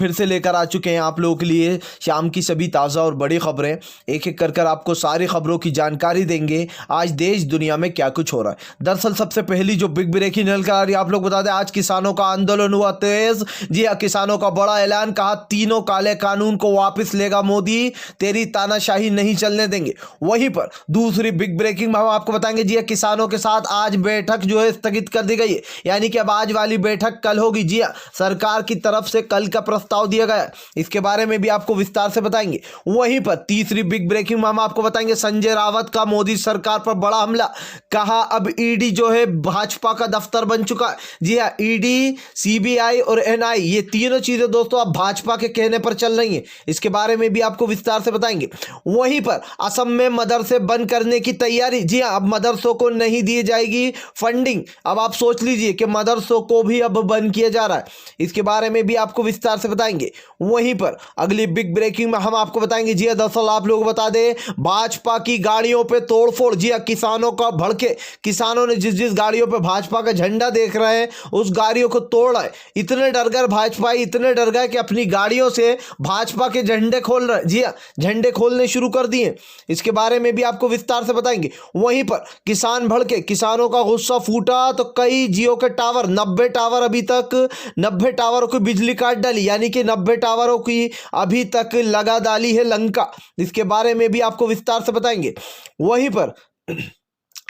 फिर से लेकर आ चुके हैं आप लोगों के लिए शाम की सभी ताज़ा और बड़ी खबरें। एक एक कर आपको सारी खबरों की जानकारी देंगे आज देश दुनिया में क्या कुछ हो रहा है। दरअसल सबसे पहली जो बिग ब्रेकिंग निकल कर आ रही है, आप लोग बता दें, आज किसानों का आंदोलन हुआ तेज। जी हाँ, किसानों का बड़ा ऐलान, कहा तीनों काले कानून को वापस लेगा मोदी, तेरी तानाशाही नहीं चलने देंगे। वहीं पर दूसरी बिग ब्रेकिंग हम आपको बताएंगे, जी हाँ, किसानों के साथ आज बैठक जो है स्थगित कर दी गई है, यानी कि अब आज वाली बैठक कल होगी। जी हाँ, सरकार की तरफ से कल का प्रस्ताव दिया गया, इसके बारे में भी आपको विस्तार से बताएंगे। वहीं पर तीसरी बिग ब्रेकिंग में हम आपको बताएंगे, संजय रावत का मोदी सरकार पर बड़ा हमला, कहा अब ईडी जो है भाजपा का दफ्तर बन चुका है। जी हाँ, ईडी, सीबीआई और एनआई, ये तीनों चीजें दोस्तों अब भाजपा के कहने पर चल रही हैं, इसके बारे में भी आपको विस्तार से बताएंगे। वहीं पर असम में मदरसे बंद करने की तैयारी। जी हाँ, अब मदरसों को नहीं दी जाएगी फंडिंग। अब आप सोच लीजिए कि मदरसों को भी अब बंद किया जा रहा है, इसके बारे में भी आपको विस्तार से बताएंगे। वहीं पर अगली बिग ब्रेकिंग में हम आपको बताएंगे, जी दरअसल आप लोग बता दें, भाजपा की गाड़ियों पे तोड़फोड़। जी किसानों का भड़के, किसानों ने जिस जिस गाड़ियों पे भाजपा का झंडा देख रहे हैं उस गाड़ियों को तोड़ रहे। इतने डर गए भाजपाई, इतने डर गए कि अपनी गाड़ियों से भाजपा के झंडे खोल रहे। जी झंडे खोलने शुरू कर दिए, इसके बारे में भी आपको विस्तार से बताएंगे। वहीं पर किसान भड़के, किसानों का गुस्सा फूटा तो कई जियो के टावर, 90 टावर, अभी तक 90 टावरों को बिजली काट डाली, यानी कि 90 टावरों की अभी तक लगा डाली है लंका, इसके बारे में भी आपको विस्तार से बताएंगे। वहीं पर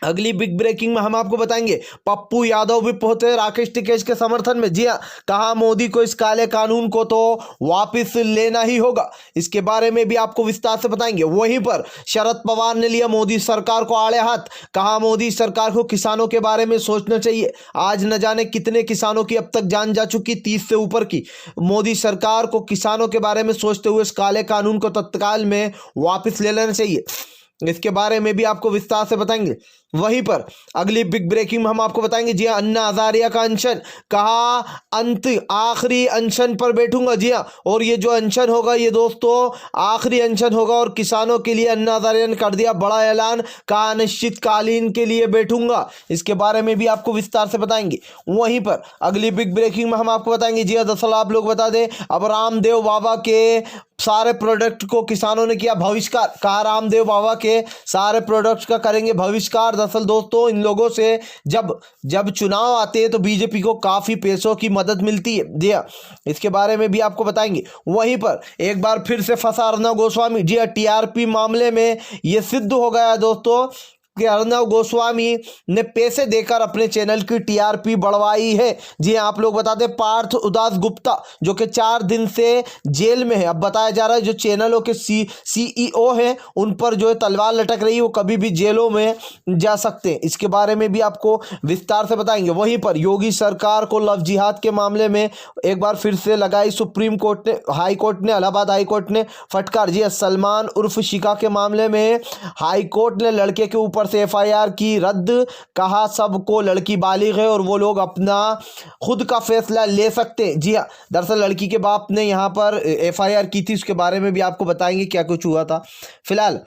अगली बिग ब्रेकिंग में हम आपको बताएंगे, पप्पू यादव भी पहुंचे राकेश टिकैत के समर्थन में। जी हाँ, कहा मोदी को इस काले कानून को तो वापस लेना ही होगा, इसके बारे में भी आपको विस्तार से बताएंगे। वहीं पर शरद पवार ने लिया मोदी सरकार को आड़े हाथ, कहा मोदी सरकार को किसानों के बारे में सोचना चाहिए। आज न जाने कितने किसानों की अब तक जान जा चुकी, 30 से ऊपर की। मोदी सरकार को किसानों के बारे में सोचते हुए इस काले कानून को तत्काल में वापस ले लेना चाहिए, इसके बारे में भी आपको विस्तार से बताएंगे। वहीं पर अगली बिग ब्रेकिंग में हम आपको बताएंगे, जी हाँ, अन्ना हजारिया का अनशन, कहा अंत आखिरी अनशन पर बैठूंगा। जी हाँ, और ये जो अनशन होगा ये दोस्तों आखिरी अनशन होगा, और किसानों के लिए अन्ना हजारिया ने कर दिया बड़ा ऐलान, कहा अनिश्चितकालीन के लिए बैठूंगा, इसके बारे में भी आपको विस्तार से बताएंगे। वहीं पर अगली बिग ब्रेकिंग में हम आपको बताएंगे, जी हाँ, दरअसल आप लोग बता दें, अब रामदेव बाबा के सारे प्रोडक्ट को किसानों ने किया बहिष्कार, कहा रामदेव बाबा के सारे प्रोडक्ट्स का करेंगे बहिष्कार। दरअसल दोस्तों इन लोगों से जब चुनाव आते हैं तो बीजेपी को काफी पैसों की मदद मिलती है। जी हाँ, इसके बारे में भी आपको बताएंगे। वहीं पर एक बार फिर से फंसा अर्नब गोस्वामी। जी हाँ, टीआरपी मामले में यह सिद्ध हो गया दोस्तों कि अर्नब गोस्वामी ने पैसे देकर अपने चैनल की टीआरपी बढ़वाई है। जी आप लोग बता दें, पार्थ उदास गुप्ता जो कि 4 दिन से जेल में है, अब बताया जा रहा है जो चैनलों के सीईओ हैं उन पर जो है तलवार लटक रही है, वो कभी भी जेलों में जा सकते हैं, इसके बारे में भी आपको विस्तार से बताएंगे। वहीं पर योगी सरकार को लव जिहाद के मामले में एक बार फिर से लगाई सुप्रीम कोर्ट ने, हाई कोर्ट ने, इलाहाबाद हाई कोर्ट ने फटकार। जी सलमान उर्फ शिका के मामले में हाई कोर्ट ने लड़के के ऊपर से एफआईआर की रद्द, कहा सबको लड़की बालिग है और वो लोग अपना खुद का फैसला ले सकते हैं। जी हाँ, दरअसल लड़की के बाप ने यहाँ पर एफआईआर की थी, उसके बारे में भी आपको बताएंगे क्या कुछ हुआ था। फिलहाल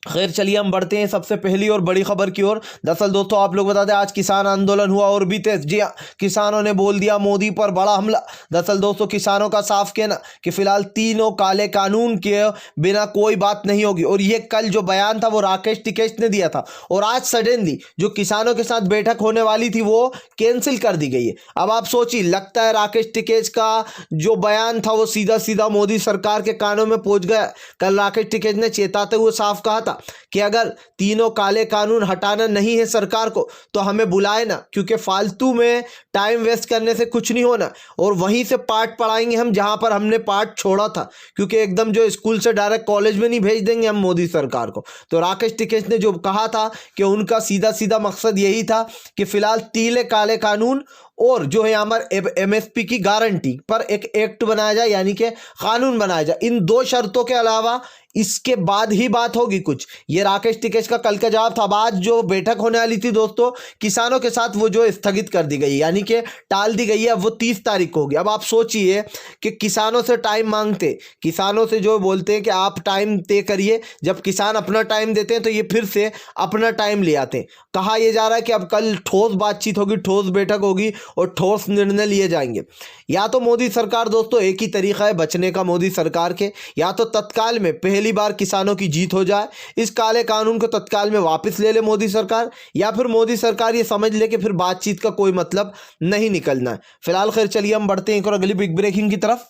खैर चलिए हम बढ़ते हैं सबसे पहली और बड़ी खबर की ओर। दरअसल दोस्तों आप लोग बता दें, आज किसान आंदोलन हुआ और भी तेज। जी हाँ, किसानों ने बोल दिया मोदी पर बड़ा हमला। दरअसल दोस्तों किसानों का साफ कहना कि फिलहाल तीनों काले कानून के बिना कोई बात नहीं होगी, और ये कल जो बयान था वो राकेश टिकैत ने दिया था, और आज सडनली जो किसानों के साथ बैठक होने वाली थी वो कैंसिल कर दी गई है। अब आप सोचिए, लगता है राकेश टिकैत का जो बयान था वो सीधा सीधा मोदी सरकार के कानों में पहुंच गया। कल राकेश टिकैत ने चेताते हुए साफ कहा था कि अगर तीनों काले कानून हटाना नहीं है सरकार को तो हमें बुलाए ना, क्योंकि फालतू में टाइम वेस्ट करने से कुछ नहीं होना, और वहीं से पाठ पढ़ाएंगे हम जहां पर हमने पाठ छोड़ा था, क्योंकि एकदम जो स्कूल से डायरेक्ट कॉलेज में नहीं भेज देंगे हम मोदी सरकार को। तो राकेश टिकैत ने जो कहा था कि उनका सीधा सीधा मकसद यही था कि फिलहाल तीनों काले कानून और जो है हमारे एमएसपी की गारंटी पर एक एक्ट बनाया जाए, यानी कि कानून बनाया जाए। इन 2 शर्तों के अलावा इसके बाद ही बात होगी कुछ। ये राकेश टिकैत का कल का जवाब था। अब आज जो बैठक होने वाली थी दोस्तों किसानों के साथ, वो जो स्थगित कर दी गई, यानी कि टाल दी गई है, वो 30 तारीख को होगी। अब आप सोचिए कि किसानों से टाइम मांगते, किसानों से जो बोलते हैं कि आप टाइम तय करिए, जब किसान अपना टाइम देते हैं तो ये फिर से अपना टाइम ले आते हैं। कहा यह जा रहा है कि अब कल ठोस बातचीत होगी, ठोस बैठक होगी, और ठोस निर्णय लिए जाएंगे। या तो मोदी सरकार दोस्तों एक ही तरीका है बचने का मोदी सरकार के, या तो तत्काल में पहली बार किसानों की जीत हो जाए, इस काले कानून को तत्काल में वापस ले ले मोदी सरकार, या फिर मोदी सरकार ये समझ ले कि फिर बातचीत का कोई मतलब नहीं निकलना है। फिलहाल खैर चलिए हम बढ़ते हैं एक और अगली बिग ब्रेकिंग की तरफ।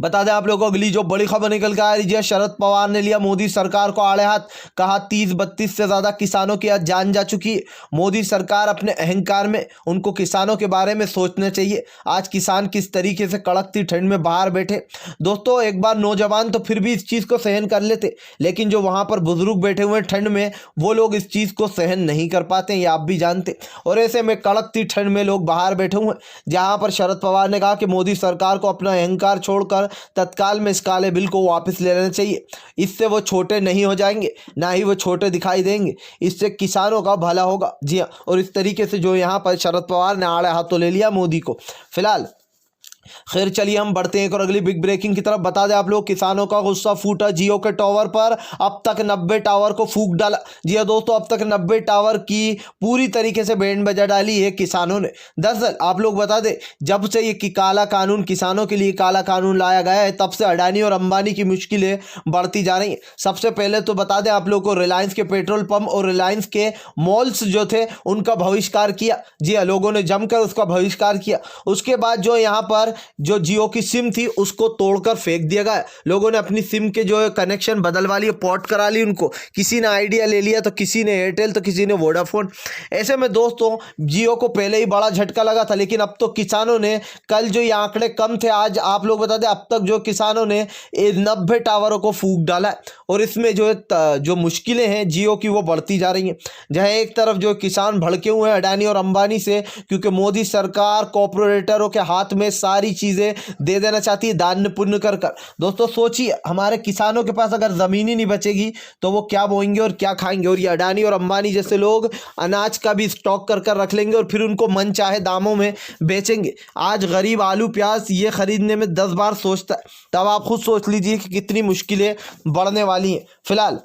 बता दें आप लोगों को अगली जो बड़ी खबर निकल कर आ रही है, शरद पवार ने लिया मोदी सरकार को आड़े हाथ, कहा 30-32 से ज्यादा किसानों की आज जान जा चुकी है। मोदी सरकार अपने अहंकार में, उनको किसानों के बारे में सोचना चाहिए। आज किसान किस तरीके से कड़कती ठंड में बाहर बैठे। दोस्तों एक बार नौजवान तो फिर भी इस चीज को सहन कर लेते, लेकिन जो वहां पर बुजुर्ग बैठे हुए ठंड में, वो लोग इस चीज को सहन नहीं कर पाते, ये आप भी जानते। और ऐसे में कड़कती ठंड में लोग बाहर बैठे हुए, जहां पर शरद पवार ने कहा कि मोदी सरकार को अपना अहंकार छोड़कर तत्काल में इस काले बिल को वापस ले लेना चाहिए। इससे वो छोटे नहीं हो जाएंगे, ना ही वो छोटे दिखाई देंगे, इससे किसानों का भला होगा। जी हाँ, और इस तरीके से जो यहाँ पर शरद पवार ने आड़े हाथों ले लिया मोदी को। फिलहाल खैर चलिए हम बढ़ते हैं एक और अगली बिग ब्रेकिंग की तरफ। बता दें आप लोग, किसानों का गुस्सा फूटा जियो के टावर पर, अब तक 90 टावर को फूंक डाला। जी हाँ दोस्तों, अब तक 90 टावर की पूरी तरीके से बैंड बजा डाली है किसानों ने। दरअसल आप लोग बता दें, जब से ये काला कानून, किसानों के लिए काला कानून लाया गया है, तब से अडानी और अंबानी की मुश्किलें बढ़ती जा रही हैं। सबसे पहले तो बता दें आप लोग को, रिलायंस के पेट्रोल पंप और रिलायंस के मॉल्स जो थे उनका बहिष्कार किया। जी हाँ, लोगों ने जमकर उसका बहिष्कार किया। उसके बाद जो यहाँ पर जो जियो की सिम थी उसको तोड़कर फेंक दिया गया। लोगों ने अपनी सिम के जो कनेक्शन बदलवा लिए, पोर्ट करा ली उनको। किसी ने आइडिया ले लिया, तो किसी ने एयरटेल, तो किसी ने वोडाफोन। ऐसे में दोस्तों जियो को पहले ही बड़ा झटका लगा था, लेकिन अब तो किसानों ने, कल जो ये आंकड़े कम थे, आज आप लोग बता दें अब तक जो किसानों ने 90 टावरों को फूंक डाला है। और इसमें जो मुश्किलें हैं जियो की वो बढ़ती जा रही हैं। जहां एक तरफ जो किसान भड़के हुए हैं अडानी और अंबानी से, क्योंकि मोदी सरकार कॉर्पोरेटरों के हाथ में सारी चीजें दे देना चाहती है दान पुण्य कर कर। दोस्तों सोचिए, हमारे किसानों के पास अगर जमीन ही नहीं बचेगी तो वो क्या बोएंगे और क्या खाएंगे। और ये अडानी और अंबानी जैसे लोग अनाज का भी स्टॉक कर कर रख लेंगे और फिर उनको मन चाहे दामों में बेचेंगे। आज गरीब आलू प्याज ये खरीदने में 10 बार सोचता है, तब आप खुद सोच लीजिए कि कितनी मुश्किलें बढ़ने वाली हैं। फिलहाल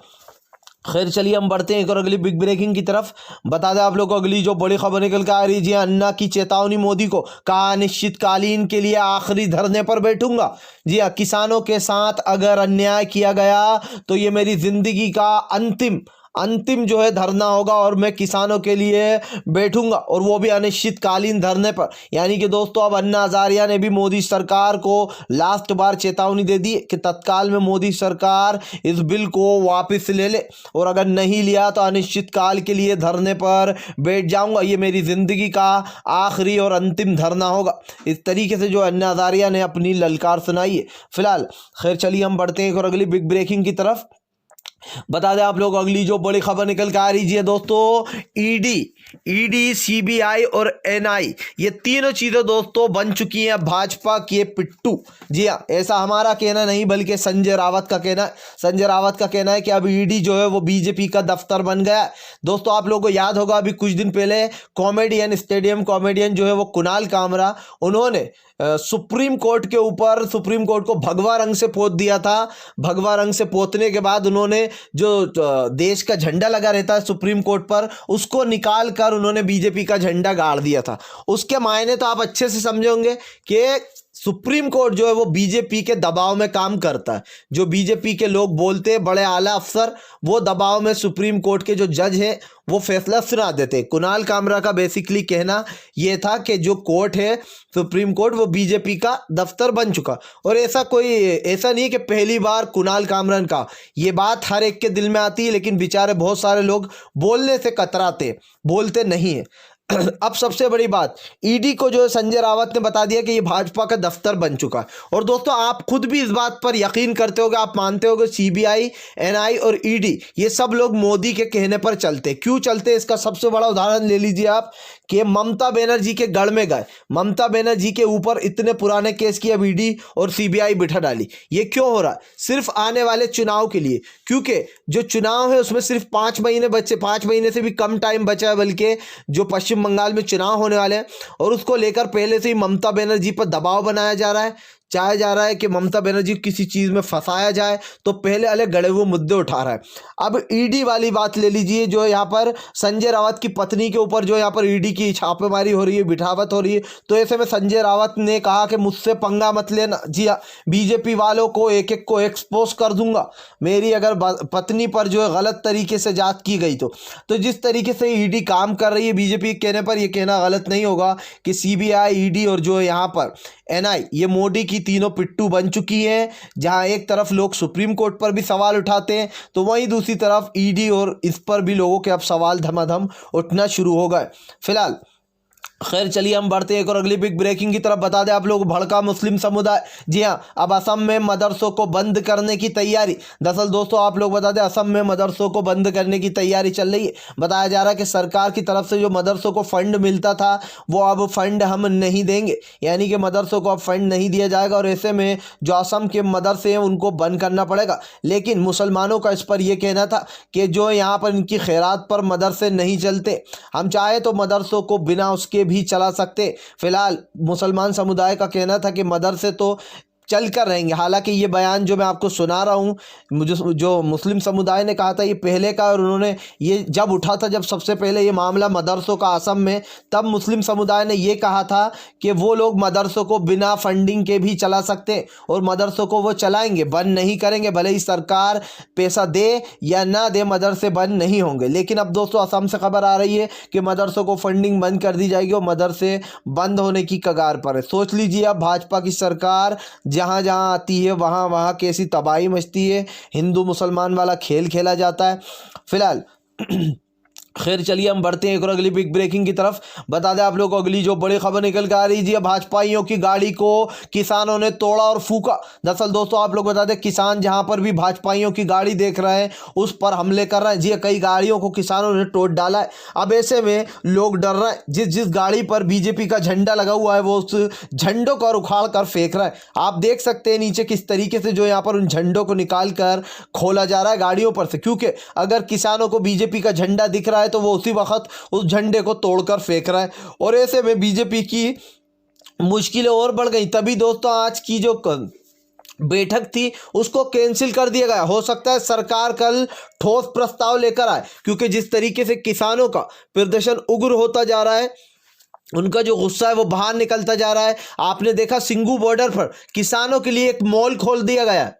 खैर चलिए हम बढ़ते हैं एक और अगली बिग ब्रेकिंग की तरफ। बता दें आप लोग को अगली जो बड़ी खबर निकल कर आ रही है, जी अन्ना की चेतावनी मोदी को, कहा अनिश्चितकालीन के लिए आखिरी धरने पर बैठूंगा। जी हाँ, किसानों के साथ अगर अन्याय किया गया तो ये मेरी जिंदगी का अंतिम जो है धरना होगा और मैं किसानों के लिए बैठूंगा, और वो भी अनिश्चितकालीन धरने पर। यानी कि दोस्तों अब अन्ना हजारिया ने भी मोदी सरकार को लास्ट बार चेतावनी दे दी कि तत्काल में मोदी सरकार इस बिल को वापस ले ले, और अगर नहीं लिया तो अनिश्चितकाल के लिए धरने पर बैठ जाऊंगा। ये मेरी जिंदगी का आखिरी और अंतिम धरना होगा। इस तरीके से जो अन्ना हजारिया ने अपनी ललकार सुनाई है। फिलहाल खैर चलिए हम बढ़ते हैं एक और अगली बिग ब्रेकिंग की तरफ। बता दें आप लोग अगली जो बड़ी खबर निकल कर आ रही है दोस्तों, ईडी, सीबीआई और एनआई, ये तीनों चीजें दोस्तों बन चुकी हैं भाजपा के पिट्टू। जी हाँ, ऐसा हमारा कहना नहीं बल्कि संजय रावत का कहना है। संजय रावत का कहना है कि अब ईडी जो है वो बीजेपी का दफ्तर बन गया है। दोस्तों आप लोगों को याद होगा, अभी कुछ दिन पहले स्टेडियम कॉमेडियन जो है वो कुणाल कामरा, उन्होंने सुप्रीम कोर्ट के ऊपर, सुप्रीम कोर्ट को भगवा रंग से पोत दिया था। भगवा रंग से पोतने के बाद उन्होंने जो देश का झंडा लगा रहता है सुप्रीम कोर्ट पर, उसको निकाल कर उन्होंने बीजेपी का झंडा गाड़ दिया था। उसके मायने तो आप अच्छे से समझोगे कि सुप्रीम कोर्ट जो है वो बीजेपी के दबाव में काम करता है। जो बीजेपी के लोग बोलते हैं, बड़े आला अफसर, वो दबाव में सुप्रीम कोर्ट के जो जज है वो फैसला सुना देते। कुणाल कामरा का बेसिकली कहना ये था कि जो कोर्ट है सुप्रीम कोर्ट, वो बीजेपी का दफ्तर बन चुका। और ऐसा नहीं है कि पहली बार कुणाल कामरा का ये बात हर एक के दिल में आती है, लेकिन बेचारे बहुत सारे लोग बोलने से कतराते, बोलते नहीं है। अब सबसे बड़ी बात, ईडी को जो संजय रावत ने बता दिया कि ये भाजपा का दफ्तर बन चुका है। और दोस्तों आप खुद भी इस बात पर यकीन करते होगे, आप मानते होगे सीबीआई, एनआई और ईडी ये सब लोग मोदी के कहने पर चलते। क्यों चलते, इसका सबसे बड़ा उदाहरण ले लीजिए आप कि ममता बनर्जी के गढ़ में गए, ममता बनर्जी के ऊपर इतने पुराने केस की अब ईडी और सीबीआई बिठा डाली। ये क्यों हो रहा है? सिर्फ आने वाले चुनाव के लिए, क्योंकि जो चुनाव है उसमें सिर्फ 5 महीने बचे, 5 महीने से भी कम टाइम बचा है, बल्कि जो पश्चिम बंगाल में चुनाव होने वाले हैं, और उसको लेकर पहले से ही ममता बनर्जी पर दबाव बनाया जा रहा है। चाहा जा रहा है कि ममता बनर्जी किसी चीज़ में फंसाया जाए, तो पहले अलग गड़े हुए मुद्दे उठा रहा है। अब ईडी वाली बात ले लीजिए, जो यहाँ पर संजय रावत की पत्नी के ऊपर जो यहाँ पर ईडी की छापेमारी हो रही है, बिठावत हो रही है, तो ऐसे में संजय रावत ने कहा कि मुझसे पंगा मत लेना। जी हाँ, बीजेपी वालों को एक एक को एक्सपोज कर दूंगा, मेरी अगर पत्नी पर जो है गलत तरीके से जांच की गई तो जिस तरीके से ईडी काम कर रही है, बीजेपी के कहने पर यह कहना गलत नहीं होगा कि सीबीआई, ईडी और जो है यहाँ पर एनआई, ये मोदी की तीनों पिट्ठू बन चुकी हैं। जहां एक तरफ लोग सुप्रीम कोर्ट पर भी सवाल उठाते हैं, तो वहीं दूसरी तरफ ईडी और इस पर भी लोगों के अब सवाल धमाधम उठना शुरू हो गए। फिलहाल खैर चलिए हम बढ़ते हैं एक और अगली बिग ब्रेकिंग की तरफ। बता दें आप लोग, भड़का मुस्लिम समुदाय। जी हाँ, अब असम में मदरसों को बंद करने की तैयारी। दरअसल दोस्तों आप लोग बता दें, असम में मदरसों को बंद करने की तैयारी चल रही है। बताया जा रहा है कि सरकार की तरफ से जो मदरसों को फंड मिलता था, वो अब फंड हम नहीं देंगे, यानी कि मदरसों को अब फंड नहीं दिया जाएगा, और ऐसे में जो असम के मदरसे हैं उनको बंद करना पड़ेगा। लेकिन मुसलमानों का इस पर यह कहना था कि जो यहाँ पर इनकी खैरात पर मदरसे नहीं चलते, हम चाहे तो मदरसों को बिना उसके भी चला सकते। फिलहाल मुसलमान समुदाय का कहना था कि मदरसे तो चल कर रहेंगे। हालांकि ये बयान जो मैं आपको सुना रहा हूँ, मुझे जो मुस्लिम समुदाय ने कहा था, ये पहले का, और उन्होंने ये जब उठा था, जब सबसे पहले ये मामला मदरसों का असम में, तब मुस्लिम समुदाय ने ये कहा था कि वो लोग मदरसों को बिना फंडिंग के भी चला सकते और मदरसों को वो चलाएंगे, बंद नहीं करेंगे, भले ही सरकार पैसा दे या ना दे, मदरसे बंद नहीं होंगे। लेकिन अब दोस्तों असम से खबर आ रही है कि मदरसों को फंडिंग बंद कर दी जाएगी और मदरसे बंद होने की कगार पर है। सोच लीजिए, अब भाजपा की सरकार जहाँ जहाँ आती है वहाँ वहाँ कैसी तबाही मचती है, हिंदू मुसलमान वाला खेल खेला जाता है। फिलहाल खैर चलिए हम बढ़ते हैं एक और अगली बिग ब्रेकिंग की तरफ। बता दें आप लोग को, अगली जो बड़ी खबर निकल के आ रही है, भाजपाइयों की गाड़ी को किसानों ने तोड़ा और फूका। दरअसल दोस्तों आप लोग बता दें, किसान जहां पर भी भाजपाइयों की गाड़ी देख रहे हैं उस पर हमले कर रहे हैं। जी, कई गाड़ियों को किसानों ने तोड़ डाला है। अब ऐसे में लोग डर रहे हैं, जिस जिस गाड़ी पर बीजेपी का झंडा लगा हुआ है वो उस झंडों को उखाड़ कर फेंक रहा है। आप देख सकते हैं नीचे किस तरीके से जो यहाँ पर उन झंडों को निकाल कर खोला जा रहा है गाड़ियों पर से, क्योंकि अगर किसानों को बीजेपी का झंडा दिख रहा है तो वो उसी वक्त उस झंडे को तोड़कर फेंक रहा है, और ऐसे में बीजेपी की मुश्किलें और बढ़ गई। तभी दोस्तों आज की जो बैठक थी उसको कैंसिल कर दिया गया। हो सकता है सरकार कल ठोस प्रस्ताव लेकर आए, क्योंकि जिस तरीके से किसानों का प्रदर्शन उग्र होता जा रहा है, उनका जो गुस्सा है वो बाहर निकलता जा रहा है। आपने देखा सिंगू बॉर्डर पर किसानों के लिए एक मॉल खोल दिया गया है,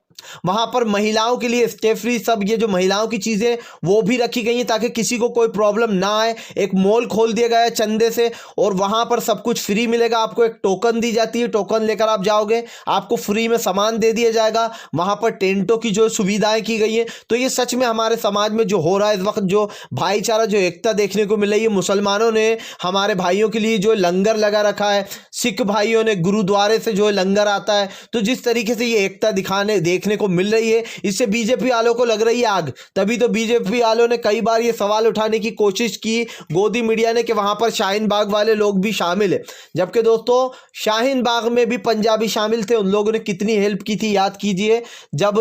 वहां पर महिलाओं के लिए स्टे फ्री, सब ये जो महिलाओं की चीजें वो भी रखी गई हैं ताकि किसी को कोई प्रॉब्लम ना आए। एक मॉल खोल दिया गया है चंदे से, और वहां पर सब कुछ फ्री मिलेगा। आपको एक टोकन दी जाती है, टोकन लेकर आप जाओगे, आपको फ्री में सामान दे दिया जाएगा। वहां पर टेंटों की जो सुविधाएं की गई है, तो ये सच में हमारे समाज में जो हो रहा है इस वक्त, जो भाईचारा, जो एकता देखने को मिल रही है। मुसलमानों ने हमारे भाइयों के लिए जो लंगर लगा रखा है, सिख भाइयों ने गुरुद्वारे से जो लंगर आता है, तो जिस तरीके से ये एकता देखने को मिल रही है, इससे बीजेपी वालों को लग रही है आग। तभी तो बीजेपी वालों ने कई बार ये सवाल उठाने की कोशिश की गोदी मीडिया ने कि वहां पर शाहीन बाग वाले लोग भी शामिल है, जबकि दोस्तों शाहीन बाग में भी पंजाबी शामिल थे। उन लोगों ने कितनी हेल्प की थी, याद कीजिए। जब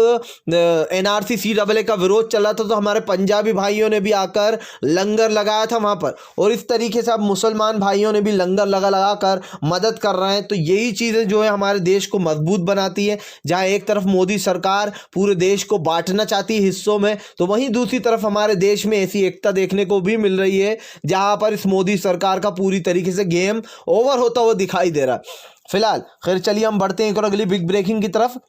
एनआरसी CAA का विरोध चला था तो हमारे पंजाबी भाइयों ने भी आकर लंगर लगाया था वहां पर, और इस तरीके से अब मुसलमान भाइयों ने भी लंगर लगा कर मदद कर रहे हैं। तो यही चीजें जो है हमारे देश को मजबूत बनाती है। जहां एक तरफ मोदी सरकार पूरे देश को बांटना चाहती है हिस्सों में, तो वहीं दूसरी तरफ हमारे देश में ऐसी एकता देखने को भी मिल रही है जहां पर इस मोदी सरकार का पूरी तरीके से गेम ओवर होता हुआ दिखाई दे रहा है। फिलहाल खैर चलिए हम बढ़ते हैं एक और अगली बिग ब्रेकिंग की तरफ।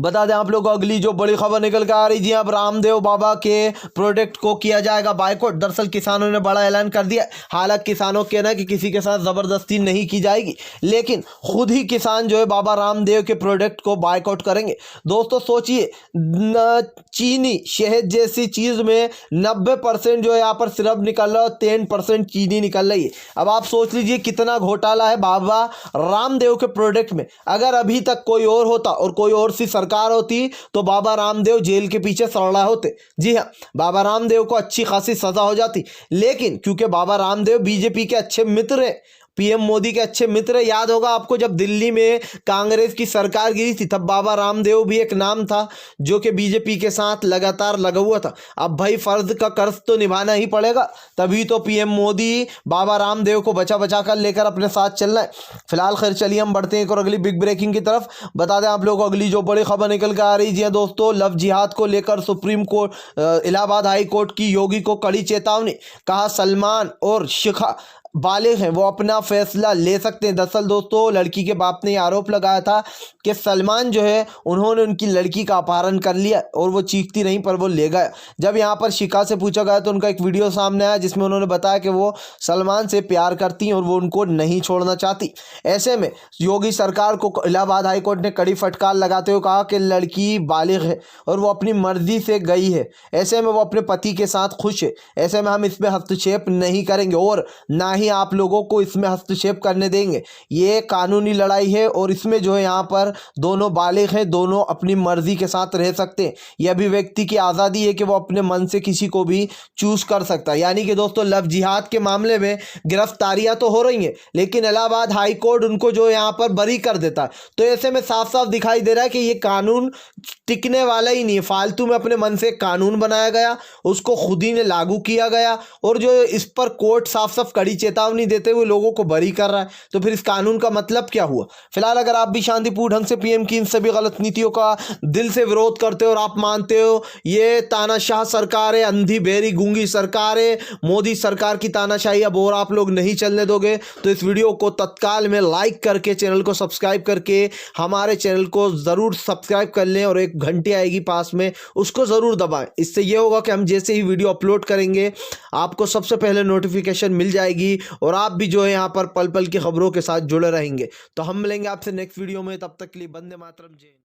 बता दें आप लोग को, अगली जो बड़ी खबर निकल कर आ रही है, अब रामदेव बाबा के प्रोडक्ट को किया जाएगा बायकॉट। दरअसल किसानों ने बड़ा ऐलान कर दिया। हालांकि किसानों के कहना कि किसी के साथ जबरदस्ती नहीं की जाएगी, लेकिन खुद ही किसान जो है बाबा रामदेव के प्रोडक्ट को बायकॉट करेंगे। दोस्तों सोचिए, चीनी शहद जैसी चीज में 90% जो है यहाँ पर सिरप निकल रहा है और 10% चीनी निकल रही है। अब आप सोच लीजिए कितना घोटाला है बाबा रामदेव के प्रोडक्ट में। अगर अभी तक कोई और होता और कोई और सरकार होती तो बाबा रामदेव जेल के पीछे सड़ रहे होते। जी हाँ, बाबा रामदेव को अच्छी खासी सजा हो जाती, लेकिन क्योंकि बाबा रामदेव बीजेपी के अच्छे मित्र हैं, पीएम मोदी के अच्छे मित्र। याद होगा आपको जब दिल्ली में कांग्रेस की सरकार गिरी थी, तब बाबा रामदेव भी एक नाम था जो कि बीजेपी के साथ लगातार लगा हुआ था। अब भाई फर्ज का कर्ज तो निभाना ही पड़ेगा, तभी तो पीएम मोदी बाबा रामदेव को बचा बचा कर लेकर अपने साथ चल रहा है। फिलहाल खैर चलिए हम बढ़ते हैं एक और अगली बिग ब्रेकिंग की तरफ। बता दें आप लोगों को अगली जो बड़ी खबर निकल कर आ रही है दोस्तों, लव जिहाद को लेकर supreme court Allahabad high court की योगी को कड़ी चेतावनी। कहा सलमान और शिखा बालिग हैं, वो अपना फैसला ले सकते हैं। दरअसल दोस्तों लड़की के बाप ने आरोप लगाया था कि सलमान जो है उन्होंने उनकी लड़की का अपहरण कर लिया और वो चीखती नहीं पर वो ले गया। जब यहाँ पर शिखा से पूछा गया तो उनका एक वीडियो सामने आया जिसमें उन्होंने बताया कि वो सलमान से प्यार करती हैं और वो उनको नहीं छोड़ना चाहती। ऐसे में योगी सरकार को इलाहाबाद हाई कोर्ट ने कड़ी फटकार लगाते हुए कहा कि लड़की बालिग है और वो अपनी मर्जी से गई है, ऐसे में वो अपने पति के साथ खुश है, ऐसे में हम इसमें हस्तक्षेप नहीं करेंगे और ना ही आप लोगों को इसमें हस्तक्षेप करने देंगे। ये कानूनी लड़ाई है और इसमें जो है यहाँ पर दोनों बालिग हैं, दोनों अपनी मर्जी के साथ रह सकते हैं। यह अभिव्यक्ति की आज़ादी है कि वो अपने मन से किसी को भी चूज कर सकता है। यानी कि दोस्तों लव जिहाद के मामले में गिरफ्तारियां तो हो रही हैं लेकिन इलाहाबाद हाई कोर्ट उनको जो यहाँ पर बरी कर देता है। तो ऐसे में साफ साफ दिखाई दे रहा है कि ये कानून टिकने वाला ही नहीं है। फालतू में अपने मन से कानून बनाया गया, उसको खुद ही ने लागू किया गया और जो इस पर कोर्ट साफ साफ कड़ी चेतावनी देते हुए लोगों को बरी कर रहा है। तो फिर इस कानून का मतलब क्या हुआ? फिलहाल अगर आप भी शांतिपूर्ण ढंग से पीएम की इन सभी गलत नीतियों का दिल से विरोध करते हो और आप मानते हो ये तानाशाह सरकार है, अंधी बेरी गूंगी सरकार है, मोदी सरकार की तानाशाही अब और आप लोग नहीं चलने दोगे, तो इस वीडियो को तत्काल में लाइक करके चैनल को सब्सक्राइब करके हमारे चैनल को ज़रूर सब्सक्राइब कर लें और एक घंटी आएगी पास में उसको ज़रूर दबाएं। इससे ये होगा कि हम जैसे ही वीडियो अपलोड करेंगे आपको सबसे पहले नोटिफिकेशन मिल जाएगी और आप भी जो है यहाँ पर पल पल की खबरों के साथ जुड़े रहेंगे। तो हम मिलेंगे आपसे नेक्स्ट वीडियो में, तब तक के लिए वंदे मातरम। जय।